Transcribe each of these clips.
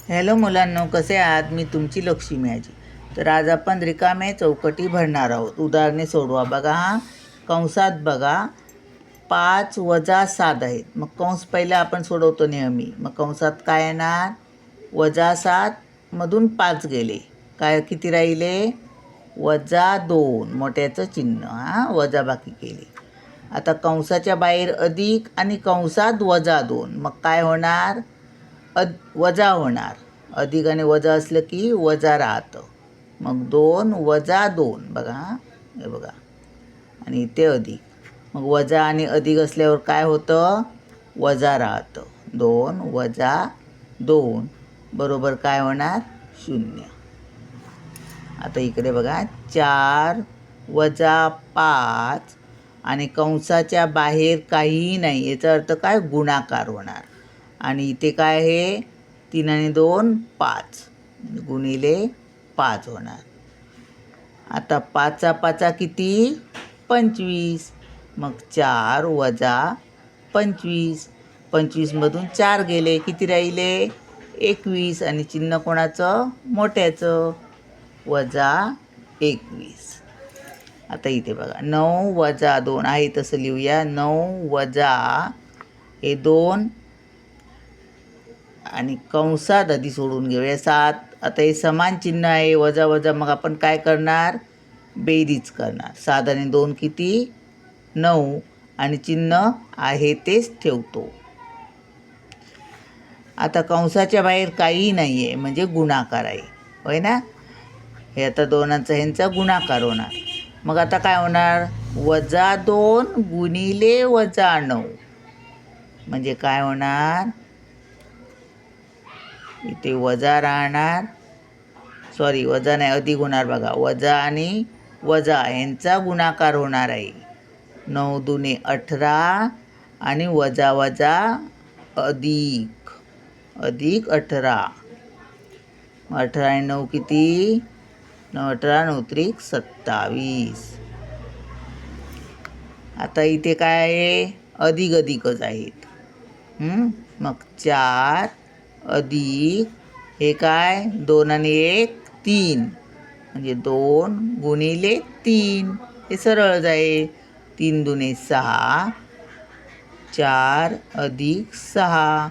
Hello मुलांनो, कसे आहात? मी तुमची लक्ष्मी आजी. तर आज आपण रिकामे चौकटी भरणार आहोत. उदाहरणे सोडवा. बघा, कंसात बघा 5 वजा 7 आहेत. मग कंस पहिले आपण सोडवतो नेहमी. मग कंसात काय येणार? वजा 7 मधून 5 गेले, काय किती राहिले? वजा 2, मोठ्याचं चिन्ह वजा बाकी केले. आता कंसाच्या बाहेर अधिक आणि कंसात वजा 2, मग काय होणार? वजा होणार. अधिक आणि वजा असलं की वजा राहतं. मग 2 वजा 2, बघा हे बघा, आणि इथे अधिक. मग वजा आणि अधिक असल्यावर काय होतं? वजा राहतं. 2 वजा 2 बरोबर काय होणार? 0. आता इकडे बघा, 4 वजा 5 आणि कंसाच्या बाहेर काहीही नाही, याचा अर्थ काय? गुणाकार होणार. आणि इथे काय आहे? 3 आणि 2 5 गुणिले 5 होणार. आता 5चा 5 किती? 25. मग 4 वजा 25. 25मधून 4 गेले, किती राहिले? 21. आणि चिन्ह कोणाचं? मोठ्याचं. वजा 21. आता इथे बघा, 9 वजा 2 आहे तसं लिहूया. 9 वजा हे 2 आणि कंसात आधी सोडून घेऊया 7. आता हे समान चिन्ह आहे, वजा वजा. मग आपण काय करणार? बेरीज करणार. 7 आणि 2 किती? 9. आणि चिन्ह आहे तेच ठेवतो. आता कंसाच्या बाहेर काहीही नाही आहे, म्हणजे गुणाकार आहे, होय ना? हे आता दोनांचा ह्यांचा गुणाकार होणार. मग आता काय होणार? वजा 2 गुणिले वजा 9 म्हणजे काय होणार? इथे वजा राहणार, सॉरी वजा नाही, अधिक होणार. बघा, वजा आणि वजा यांचा गुणाकार होणार आहे. 9 दुने 18 आणि वजा वजा अधिक, अधिक 18. 18 आणि 9 किती? 9 18 9 त्रिक 27. आता इथे काय आहे? अधिक अधिकच आहेत. मग 4 अधिक हे काय? 2 आणि 1 3 म्हणजे 2 गुणिले 3. हे सरळच आहे. 3 दुने 6, 4 अधिक 6.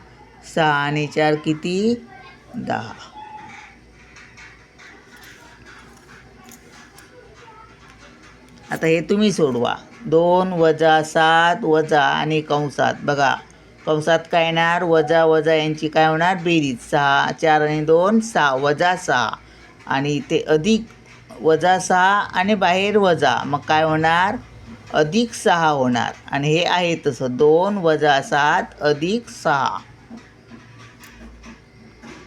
6 आणि 4 किती? 10. आता हे तुम्ही सोडवा. 2 वजा 7 वजा आणि कंसात बघा, कंसात काय येणार? वजा वजा यांची काय होणार? बेरीज. 6 4 आणि 2 6 वजा 6. आणि इथे अधिक वजा 6 आणि बाहेर वजा, मग काय होणार? अधिक 6 होणार. आणि हे आहे तसं 2 वजा 7 अधिक 6.